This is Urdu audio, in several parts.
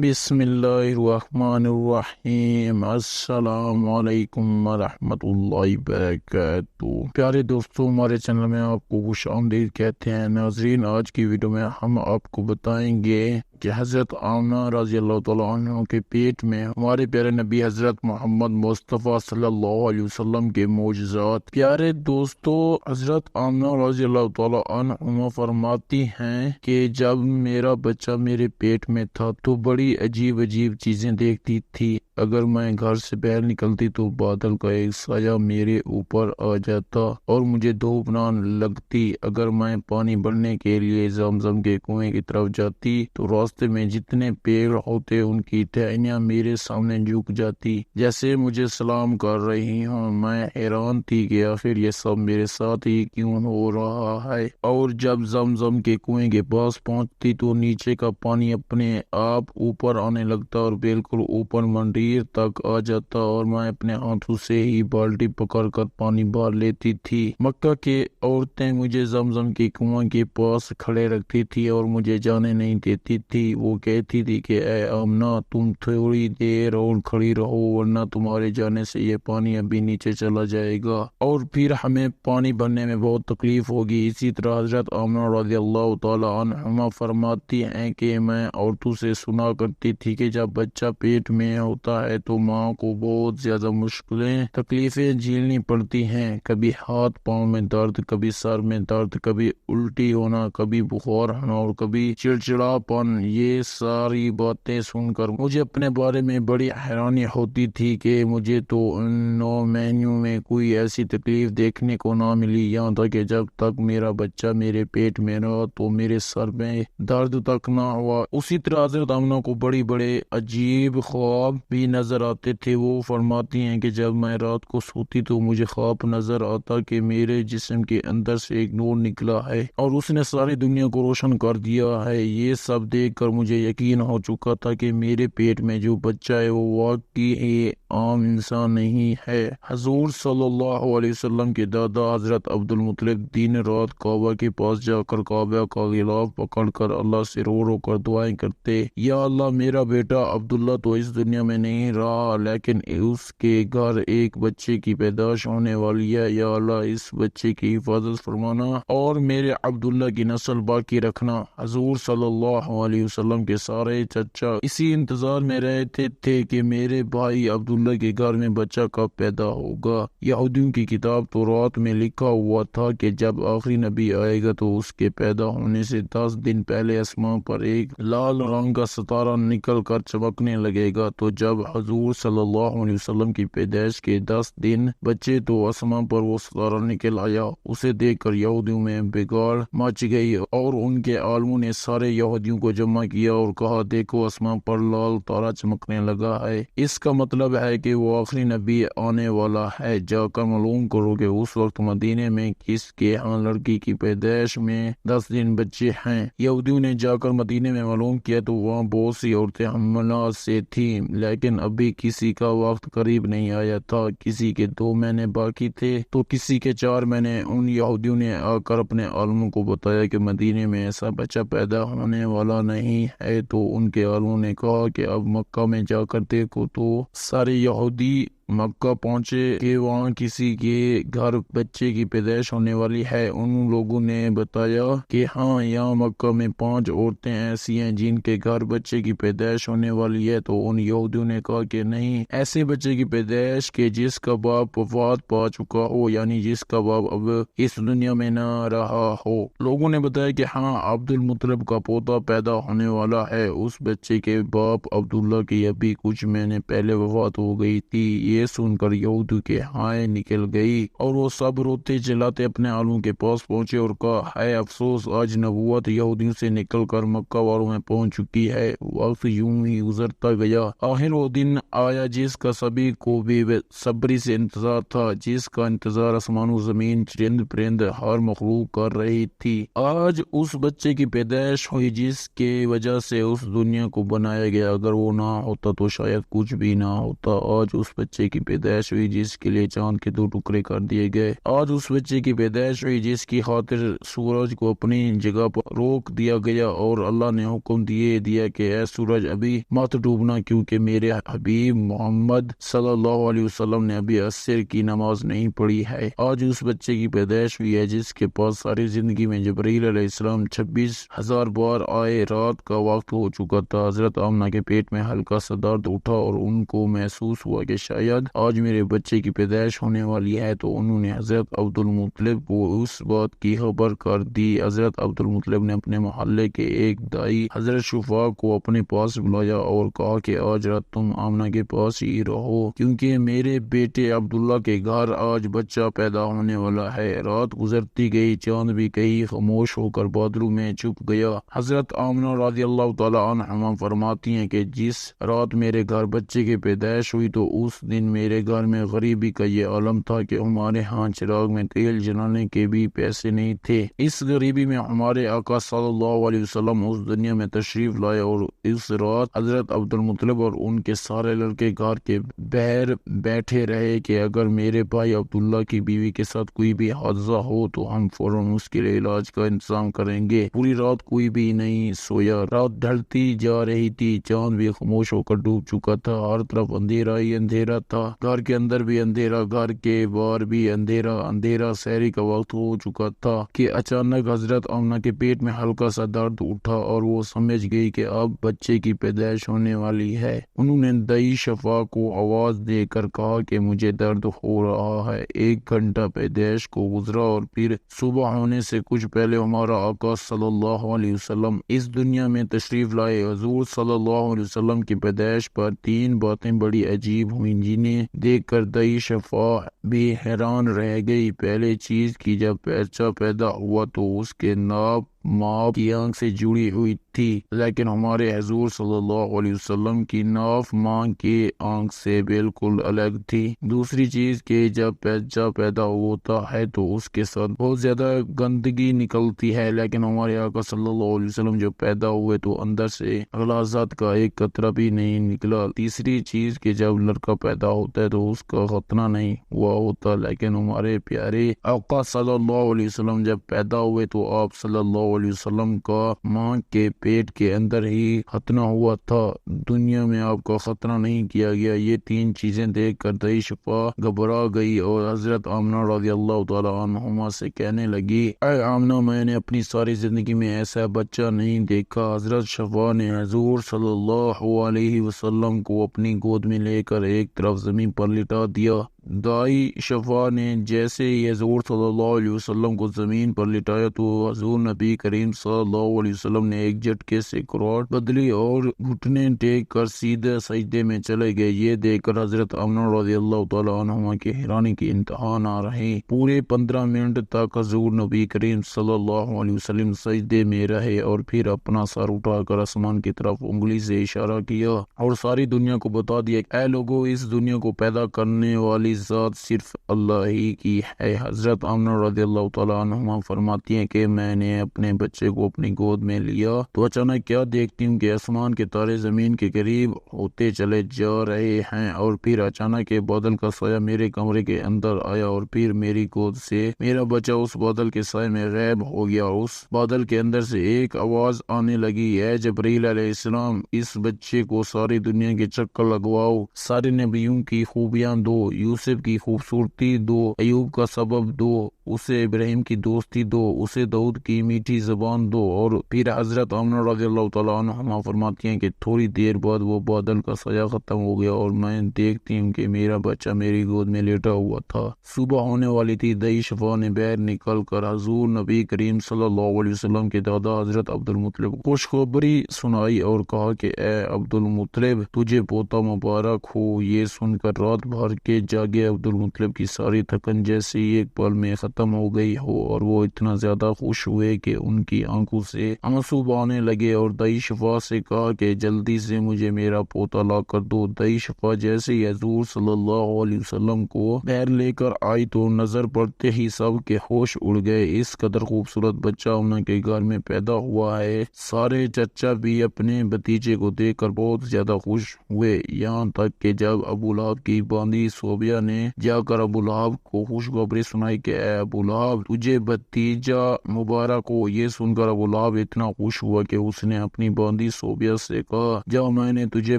بسم اللہ الرحمن الرحیم۔ السلام علیکم ورحمۃ اللہ وبرکاتہ۔ پیارے دوستو، ہمارے چینل میں آپ کو خوش آمدید کہتے ہیں۔ ناظرین، آج کی ویڈیو میں ہم آپ کو بتائیں گے کہ حضرت آمنہ رضی اللہ تعالیٰ عنہ کے پیٹ میں ہمارے پیارے نبی حضرت محمد مصطفیٰ صلی اللہ علیہ وسلم کے معجزات۔ پیارے دوستو، حضرت آمنہ رضی اللہ تعالیٰ عنہ فرماتی ہیں کہ جب میرا بچہ میرے پیٹ میں تھا تو بڑی عجیب چیزیں دیکھتی تھی۔ اگر میں گھر سے باہر نکلتی تو بادل کا ایک سایہ میرے اوپر آ جاتا اور مجھے دھوپ نہ لگتی۔ اگر میں پانی بھرنے کے لیے زمزم کے کنویں کی طرف جاتی تو راستے میں جتنے پیڑ ہوتے ان کی ٹہنیاں میرے سامنے جھک جاتی جیسے مجھے سلام کر رہی ہوں۔ میں حیران تھی کہ آخر یہ سب میرے ساتھ ہی کیوں ہو رہا ہے۔ اور جب زمزم کے کنویں کے پاس پہنچتی تو نیچے کا پانی اپنے آپ اوپر آنے لگتا اور بالکل اوپر منڈیر تک آ جاتا اور میں اپنے ہاتھوں سے ہی بالٹی پکڑ کر پانی بھر لیتی تھی۔ مکہ کے عورتیں مجھے زمزم کے کنویں کے پاس کھڑے رکھتی تھی اور مجھے جانے نہیں دیتی تھی۔ وہ کہتی تھی کہ اے آمنہ، تم تھوڑی دیر اور کھڑی رہو ورنہ تمہارے جانے سے یہ پانی ابھی نیچے چلا جائے گا اور پھر ہمیں پانی بھرنے میں بہت تکلیف ہوگی۔ اسی طرح حضرت آمنہ رضی اللہ تعالی عنہما فرماتی ہیں کہ میں عورتوں سے سنا کرتی تھی کہ جب بچہ پیٹ میں ہوتا ہے تو ماں کو بہت زیادہ مشکلیں تکلیفیں جھیلنی پڑتی ہیں۔ کبھی ہاتھ پاؤں میں درد، کبھی سر میں درد، کبھی الٹی ہونا، کبھی بخار ہونا اور کبھی چڑچڑاپن۔ یہ ساری باتیں سن کر مجھے اپنے بارے میں بڑی حیرانی ہوتی تھی کہ مجھے تو ان 9 مہینوں میں کوئی ایسی تکلیف دیکھنے کو نہ ملی، یہاں تک کہ جب تک میرا بچہ میرے پیٹ میں رہا تو میرے سر میں درد تک نہ ہوا۔ اسی طرح حضرت آمنہ کو بڑے عجیب خواب بھی نظر آتے تھے۔ وہ فرماتی ہیں کہ جب میں رات کو سوتی تو مجھے خواب نظر آتا کہ میرے جسم کے اندر سے ایک نور نکلا ہے اور اس نے ساری دنیا کو روشن کر دیا ہے۔ یہ سب دیکھ کر مجھے یقین ہو چکا تھا کہ میرے پیٹ میں جو بچہ ہے وہ واقعی عام انسان نہیں ہے۔ حضور صلی اللہ علیہ وسلم کے دادا حضرت عبد المطلب دن رات کعبہ کے پاس جا کر کعبہ کا غلاف پکڑ کر اللہ سے رو رو کر دعائیں کرتے، یا اللہ میرا بیٹا عبداللہ تو اس دنیا میں نہیں رہا لیکن اس کے گھر ایک بچے کی پیدائش ہونے والی ہے، یا اللہ اس بچے کی حفاظت فرمانا اور میرے عبداللہ کی نسل باقی رکھنا۔ حضور صلی اللہ علیہ وسلم کے سارے چچا اسی انتظار میں رہتے تھے کہ میرے بھائی عبداللہ کے گھر میں بچہ کب پیدا ہوگا۔ یہودیوں کی کتاب تورات میں لکھا ہوا تھا کہ جب آخری نبی آئے گا تو اس کے پیدا ہونے سے 10 دن پہلے آسمان پر ایک لال رنگ کا ستارہ نکل کر چمکنے لگے گا۔ تو جب حضور صلی اللہ علیہ وسلم کی پیدائش کے 10 دن بچے تو آسمان پر وہ ستارہ نکل آیا۔ اسے دیکھ کر یہودیوں میں بگاڑ مچ گئی اور ان کے عالموں نے سارے یہودیوں کو جمع کیا اور کہا، دیکھو آسمان پر لال تارا چمکنے لگا ہے، اس کا مطلب ہے کہ وہ آخری نبی آنے والا ہے۔ جا کر معلوم کرو کہ اس وقت مدینے میں کس کے ہاں لڑکی کی پیدائش میں 10 دن بچے ہیں۔ یہودیوں نے جا کر مدینے میں معلوم کیا تو وہاں بہت سی عورتیں حاملہ سے تھیں، لیکن ابھی کسی کا وقت قریب نہیں آیا تھا۔ کسی کے 2 مہینے باقی تھے تو کسی کے 4 مہینے۔ ان یہودیوں نے آ کر اپنے عالموں کو بتایا کہ مدینے میں ایسا بچہ پیدا ہونے والا نہیں ہے، تو ان کے عالموں نے کہا کہ اب مکہ میں جا کر دیکھو۔ تو سارے یہودی مکہ پہنچے کہ وہاں کسی کے گھر بچے کی پیدائش ہونے والی ہے۔ ان لوگوں نے بتایا کہ ہاں، یہاں مکہ میں 5 عورتیں ایسی ہیں جن کے گھر بچے کی پیدائش ہونے والی ہے۔ تو ان یہودیوں نے کہا کہ نہیں، ایسے بچے کی پیدائش کہ جس کا باپ وفات پا چکا ہو، یعنی جس کا باپ اب اس دنیا میں نہ رہا ہو۔ لوگوں نے بتایا کہ ہاں، عبد المطلب کا پوتا پیدا ہونے والا ہے۔ اس بچے کے باپ عبداللہ کی ابھی کچھ مہینے پہلے وفات ہو گئی تھی۔ یہ سن کر یہودیوں کے ہائے نکل گئی اور وہ سب روتے چلاتے اپنے عالموں کے پاس پہنچے اور کہا، ہے افسوس، آج نبوت یہودیوں سے نکل کر مکہ والوں میں پہنچ چکی ہے۔ وقت یوں ہی گزرتا گیا۔ آخر وہ دن آیا جس کا سبھی کو بے صبری سے انتظار تھا، جس کا انتظار آسمان و زمین، چرند پرند، ہر مخلوق کر رہی تھی۔ آج اس بچے کی پیدائش ہوئی جس کی وجہ سے اس دنیا کو بنایا گیا۔ اگر وہ نہ ہوتا تو شاید کچھ بھی نہ ہوتا۔ آج اس بچے کی پیدائش ہوئی جس کے لیے چاند کے 2 ٹکڑے کر دیے گئے۔ آج اس بچے کی پیدائش ہوئی جس کی خاطر سورج کو اپنی جگہ پر روک دیا گیا اور اللہ نے حکم دیا کہ اے سورج ابھی مت ڈوبنا، کیونکہ میرے حبیب محمد صلی اللہ علیہ وسلم نے ابھی عصر کی نماز نہیں پڑھی ہے۔ آج اس بچے کی پیدائش ہوئی ہے جس کے پاس ساری زندگی میں جبرائیل علیہ السلام 26,000 بار آئے۔ رات کا وقت ہو چکا تھا۔ حضرت آمنہ کے پیٹ میں ہلکا سا درد اٹھا اور ان کو محسوس ہوا کہ شاید آج میرے بچے کی پیدائش ہونے والی ہے، تو انہوں نے حضرت عبد المطلب کو اس بات کی خبر کر دی۔ حضرت عبد المطلب نے اپنے محلے کے ایک دائی حضرت شفا کو اپنے پاس بلایا اور کہا کہ آج رات تم آمنہ کے پاس ہی رہو، کیونکہ میرے بیٹے عبداللہ کے گھر آج بچہ پیدا ہونے والا ہے۔ رات گزرتی گئی، چاند بھی کہیں خاموش ہو کر بادلوں میں چھپ گیا۔ حضرت آمنہ رضی اللہ تعالی عنہا فرماتی ہیں کہ جس رات میرے گھر بچے کی پیدائش ہوئی تو اس دن میرے گھر میں غریبی کا یہ عالم تھا کہ ہمارے ہاں چراغ میں تیل جلانے کے بھی پیسے نہیں تھے۔ اس غریبی میں ہمارے آقا صلی اللہ علیہ وسلم اس دنیا میں تشریف لائے اور اس رات حضرت عبد المطلب اور ان کے سارے لڑکے گھر کے باہر بیٹھے رہے کہ اگر میرے بھائی عبداللہ کی بیوی کے ساتھ کوئی بھی حادثہ ہو تو ہم فوراً اس کے لیے علاج کا انتظام کریں گے۔ پوری رات کوئی بھی نہیں سویا۔ رات ڈھلتی جا رہی تھی، چاند بھی خاموش ہو کر ڈوب چکا تھا، ہر طرف اندھیرا ہی اندھیرا تھا، گھر کے اندر بھی اندھیرا، گھر کے باہر بھی اندھیرا۔ سحری کا وقت ہو چکا تھا کہ اچانک حضرت آمنہ کے پیٹ میں ہلکا سا درد اٹھا اور وہ سمجھ گئی کہ اب بچے کی پیدائش ہونے والی ہے۔ انہوں نے دائی شفا کو آواز دے کر کہا کہ مجھے درد ہو رہا ہے۔ 1 گھنٹہ پیدائش کو گزرا اور پھر صبح ہونے سے کچھ پہلے ہمارا آقا صلی اللہ علیہ وسلم اس دنیا میں تشریف لائے۔ حضور صلی اللہ علیہ وسلم کی پیدائش پر 3 باتیں بڑی عجیب ہوئیں جنہیں دیکھ کر دائی شفا بھی حیران رہ گئی۔ پہلے چیز کی جب بچہ پیدا ہوا تو اس کے ناپ ماں کی آنکھ سے جڑی ہوئی تھی، لیکن ہمارے حضور صلی اللہ علیہ وسلم کی ناف ماں کی آنکھ سے بالکل الگ تھی۔ دوسری چیز کہ جب بچہ پیدا ہوتا ہے تو اس کے ساتھ بہت زیادہ گندگی نکلتی ہے، لیکن ہمارے آقا صلی اللہ علیہ وسلم جب پیدا ہوئے تو اندر سے غلاظت کا ایک قطرہ بھی نہیں نکلا۔ تیسری چیز کہ جب لڑکا پیدا ہوتا ہے تو اس کا ختنہ نہیں ہوا ہوتا، لیکن ہمارے پیارے آقا صلی اللہ علیہ وسلم جب پیدا ہوئے تو آپ صلی اللہ علیہ وسلم کا ماں کے پیٹ کے اندر ہی ختنہ ہوا تھا، دنیا میں آپ کا ختنہ نہیں کیا گیا۔ یہ 3 چیزیں دیکھ کر دائی شفا گھبرا گئی اور حضرت آمنہ رضی اللہ تعالی عنہما سے کہنے لگی، اے آمنہ، میں نے اپنی ساری زندگی میں ایسا بچہ نہیں دیکھا۔ حضرت شفا نے حضور صلی اللہ علیہ وسلم کو اپنی گود میں لے کر ایک طرف زمین پر لٹا دیا۔ دائی شفا نے جیسے ہی حضور صلی اللہ علیہ وسلم کو زمین پر لٹایا تو حضور نبی کریم صلی اللہ علیہ وسلم نے ایک جھٹکے سے کراٹ بدلی اور گھٹنے ٹیک کر سیدھے سجدے میں چلے گئے۔ یہ دیکھ کر حضرت آمنہ رضی اللہ تعالی عنہما کی حیرانی کی انتہا نہ رہی۔ پورے 15 منٹ تک حضور نبی کریم صلی اللہ علیہ وسلم سجدے میں رہے اور پھر اپنا سر اٹھا کر آسمان کی طرف انگلی سے اشارہ کیا اور ساری دنیا کو بتا دیا، اے لوگو، اس دنیا کو پیدا کرنے والی ذات صرف اللہ ہی کی ہے۔ حضرت آمنہ رضی اللہ تعالی عنہما فرماتی ہیں کہ میں نے اپنے بچے کو اپنی گود میں لیا تو اچانک کیا دیکھتی ہوں کہ آسمان کے تارے زمین کے قریب ہوتے چلے جا رہے ہیں اور پھر اچانک ایک بادل کا سایہ میرے کمرے کے اندر آیا اور پھر میری گود سے میرا بچہ اس بادل کے سائے میں غائب ہو گیا۔ اس بادل کے اندر سے ایک آواز آنے لگی، اے جبرائیل علیہ السلام، اس بچے کو ساری دنیا کے چکر لگواؤ، سارے نبیوں کی خوبیاں دو، یوسف کی خوبصورتی دو، ایوب کا سبب دو، اسے ابراہیم کی دوستی دو، اسے داؤد کی میٹھی زبان دو۔ اور پھر حضرت آمنہ رضی اللہ تعالیٰ عنہما فرماتی ہیں کہ تھوڑی دیر بعد وہ بادل کا سایہ ختم ہو گیا اور میں دیکھتی ہوں کہ میرا بچہ میری گود میں لیٹا ہوا تھا۔ صبح ہونے والی تھی۔ دائی شفا نے باہر نکل کر حضور نبی کریم صلی اللہ علیہ وسلم کے دادا حضرت عبد المطلب کو خوشخبری سنائی اور کہا کہ اے عبد المطلب، تجھے پوتا مبارک ہو۔ یہ سن کر رات بھر کے جاگے عبد المطلب کی ساری تھکن جیسے ہی ایک پل میں ختم ختم ہو گئی ہو، اور وہ اتنا زیادہ خوش ہوئے کہ ان کی آنکھوں سے آنسو بہنے لگے اور دئی شفا سے کہا کہ جلدی سے مجھے میرا پوتا لا کر دو۔ دئی شفا جیسے ہی حضور صلی اللہ علیہ وسلم کو باہر لے کر آئی تو نظر پڑتے ہی سب کے ہوش اڑ گئے۔ اس قدر خوبصورت بچہ انہوں کے گھر میں پیدا ہوا ہے۔ سارے چچا بھی اپنے بھتیجے کو دیکھ کر بہت زیادہ خوش ہوئے، یہاں تک کہ جب ابو لہب کی باندی صوبیہ نے جا کر ابو لہب کو خوشخبری سنائی کہ اے ابو لہب تجھے بھتیجا مبارک ہو، یہ سن کر ابو لہب اتنا خوش ہوا کہ اس نے اپنی باندی صوبیہ سے کہا جا میں نے تجھے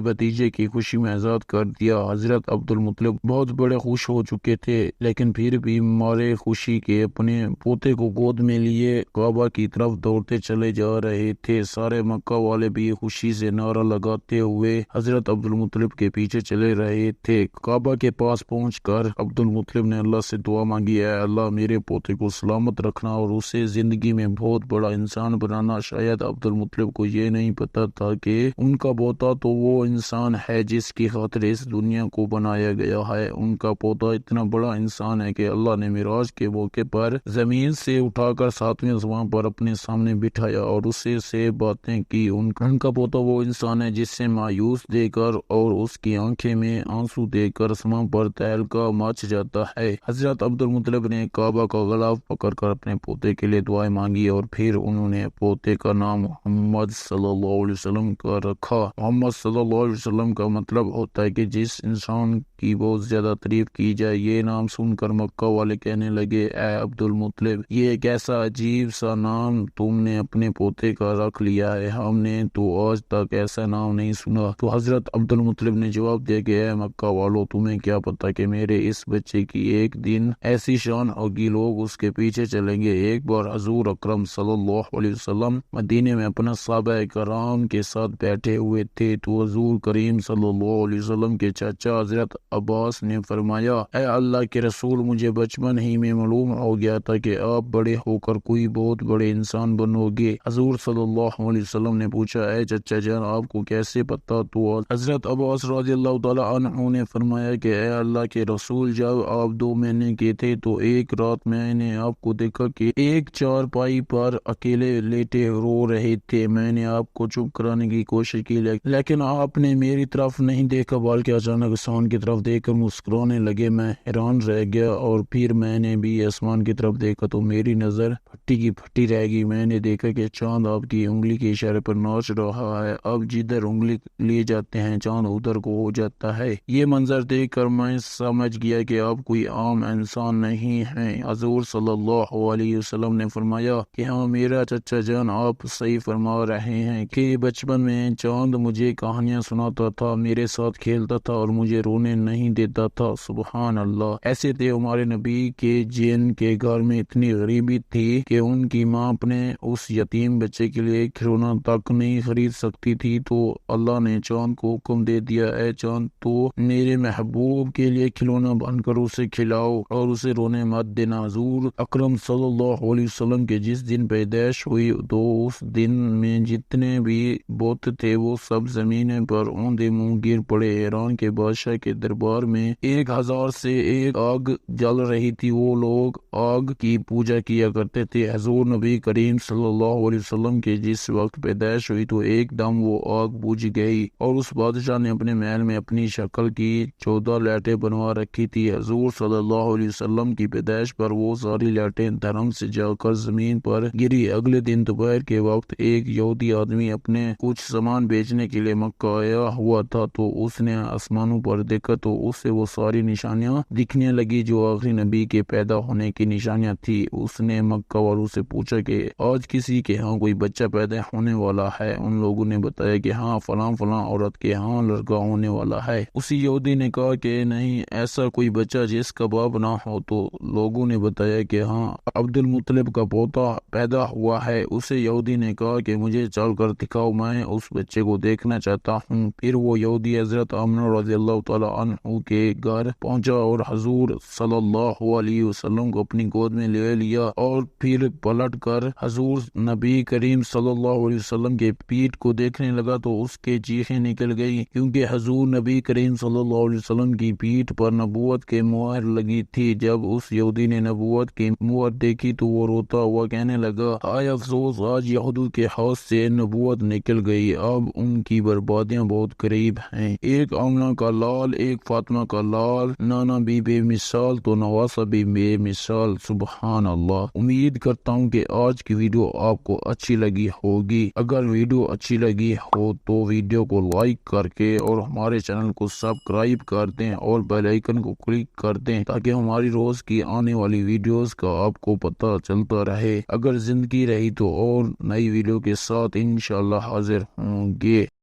بھتیجے کی خوشی میں آزاد کر دیا۔ حضرت عبد المطلب بہت بڑے خوش ہو چکے تھے، لیکن پھر بھی مارے خوشی کے اپنے پوتے کو گود میں لیے کعبہ کی طرف دوڑتے چلے جا رہے تھے۔ سارے مکہ والے بھی خوشی سے نعرہ لگاتے ہوئے حضرت عبد المطلب کے پیچھے چلے رہے تھے۔ کعبہ کے پاس پہنچ کر عبد المطلب نے اللہ سے دعا مانگی، اے اللہ میرے پوتے کو سلامت رکھنا اور اسے زندگی میں بہت بڑا انسان بنانا۔ شاید عبد المطلب کو یہ نہیں پتا تھا کہ ان کا پوتا تو وہ انسان ہے جس کی خاطر اس دنیا کو بنایا گیا ہے۔ ان کا پوتا اتنا بڑا انسان ہے کہ اللہ نے معراج کے موقع پر زمین سے اٹھا کر 7ویں آسمان پر اپنے سامنے بٹھایا اور اسے سے باتیں کی۔ ان کا پوتا وہ انسان ہے جس سے مایوس دے کر اور اس کی آنکھیں میں آنسو دے کر آسمان پر تہلکہ مچ جاتا ہے۔ حضرت عبد المطلب نے کعبہ کا غلاف پکڑ کر اپنے پوتے کے لیے دعائیں مانگی اور پھر انہوں نے پوتے کا نام محمد صلی اللہ علیہ وسلم کا رکھا۔ محمد صلی اللہ علیہ وسلم کا مطلب ہوتا ہے کہ جس انسان کی بہت زیادہ تعریف کی جائے۔ یہ نام سن کر مکہ والے کہنے لگے، اے عبد المطلب یہ ایک ایسا عجیب سا نام تم نے اپنے پوتے کا رکھ لیا ہے، ہم نے تو آج تک ایسا نام نہیں سنا۔ تو حضرت عبد المطلب نے جواب دیا کہ اے مکہ والو تمہیں کیا پتا کہ میرے اس بچے کی ایک دن ایسی شان ہوگی لوگ اس کے پیچھے چلیں گے۔ ایک بار حضور اکرم صلی اللہ علیہ وسلم مدینے میں اپنا صحابہ کرام کے ساتھ بیٹھے ہوئے تھے تو حضور کریم صلی اللہ علیہ وسلم کے چاچا حضرت عباس نے فرمایا، اے اللہ کے رسول مجھے بچپن ہی میں معلوم ہو گیا تھا کہ آپ بڑے ہو کر کوئی بہت بڑے انسان بنو گے۔ حضور صلی اللہ علیہ وسلم نے پوچھا، اے چچا جان آپ کو کیسے پتا؟ تو حضرت عباس رضی اللہ تعالی عنہ نے فرمایا کہ اے اللہ کے رسول جب آپ 2 مہینے کے تھے تو ایک رات میں نے آپ کو دیکھا کہ ایک چارپائی پر اکیلے لیٹے رو رہے تھے۔ میں نے آپ کو چپ کرانے کی کوشش کی لیکن آپ نے میری طرف نہیں دیکھا بلکہ اچانک آسمان کی طرف دیکھ کر مسکرانے لگے۔ میں حیران رہ گیا اور پھر میں نے بھی آسمان کی طرف دیکھا تو میری نظر پھٹی کی پھٹی رہ گئی۔ میں نے دیکھا کہ چاند آپ کی انگلی کے اشارے پر ناچ رہا ہے، اب جدھر انگلی لیے جاتے ہیں چاند ادھر کو ہو جاتا ہے۔ یہ منظر دیکھ کر میں سمجھ گیا کہ آپ کوئی عام انسان نہیں ہیں۔ حضور صلی اللہ علیہ وسلم نے فرمایا کہ ہاں میرا چچا جان آپ صحیح فرما رہے ہیں کہ بچپن میں چاند مجھے کہانیاں سناتا تھا، میرے ساتھ کھیلتا تھا اور مجھے رونے نہیں دیتا تھا۔ سبحان اللہ۔ ایسے تھے ہمارے نبی کے جن کے گھر میں اتنی غریبی تھی کہ ان کی ماں اپنے اس یتیم بچے کے لیے کھلونا تک نہیں خرید سکتی تھی تو اللہ نے چاند کو حکم دے دیا، اے چاند تو میرے محبوب کے لیے کھلونا بن کر اسے کھلاؤ اور اسے رونے مت دینا۔ حضور اکرم صلی اللہ علیہ وسلم کے جس دن پیدائش ہوئی تو اس دن میں جتنے بھی بت تھے وہ سب زمین پر اوندے منہ گر پڑے۔ ایران کے بادشاہ کے دربار میں 1000 سے 1 آگ جل رہی تھی، وہ لوگ آگ کی پوجا کیا کرتے تھے۔ حضور نبی کریم صلی اللہ علیہ وسلم کے جس وقت پیدائش ہوئی تو ایک دم وہ آگ بجھ گئی اور اس بادشاہ نے اپنے محل میں اپنی شکل کی 14 لائٹیں بنوا رکھی تھی۔ حضور صلی اللہ علیہ وسلم کی پیدائش پر وہ ساری لائٹیں دھرم سے جا کر زمین پر گری۔ اگلے دن دوپہر کے وقت ایک یہودی آدمی اپنے کچھ سامان بیچنے کے لیے مکہ آیا ہوا تھا تو اس نے آسمانوں پر دیکھا تو اسے وہ ساری نشانیاں دکھنے لگی جو آخری نبی کے پیدا ہونے کی نشانیاں تھی۔ اس نے مکہ والوں سے پوچھا کہ آج کسی کے ہاں کوئی بچہ پیدا ہونے والا ہے؟ ان لوگوں نے بتایا کہ ہاں فلاں فلاں عورت کے ہاں لڑکا ہونے والا ہے۔ اسی یہودی نے کہا کہ نہیں ایسا کوئی بچہ جس کا باپ نہ ہو؟ تو لوگوں نے بتایا کہ ہاں عبد المطلب کا پوتا پیدا ہوا ہے۔ اسے یہودی نے کہا کہ مجھے چل کر دکھاؤ، میں اس بچے کو دیکھنا چاہتا ہوں۔ پھر وہ یہودی حضرت آمنہ رضی اللہ تعالی عنہ کے گھر پہنچا اور حضور صلی اللہ علیہ وسلم کو اپنی گود میں لے لیا اور پھر پلٹ کر حضور نبی کریم صلی اللہ علیہ وسلم کے پیٹھ کو دیکھنے لگا تو اس کے چیخیں نکل گئی کیونکہ حضور نبی کریم صلی اللہ علیہ وسلم کی پیٹھ پر نبوت کے مہر لگی تھی۔ جب اس یہودی نے نبوت کی مہر دیکھی تو وہ روتا ہوا کہنے لگا، ہائے افسوس، آج یہودیوں کے ہاتھ سے نبوت نکل گئی، اب ان کی بربادیاں بہت قریب ہیں۔ ایک آمنہ کا لال، ایک فاطمہ کا لال، نانا بھی بے مثال تو نواسہ بھی بے مثال۔ سبحان اللہ۔ امید کرتا ہوں کہ آج کی ویڈیو آپ کو اچھی لگی ہوگی۔ اگر ویڈیو اچھی لگی ہو تو ویڈیو کو لائک کر کے اور ہمارے چینل کو سبسکرائب کر دیں اور بیل آئیکن کو کلک کر دیں تاکہ ہماری روز کی آنے والی ویڈیوز کا آپ کو پتہ چلتا رہے۔ اگر زندگی رہی تو اور نئی ویڈیو کے ساتھ انشاءاللہ حاضر ہوں گے۔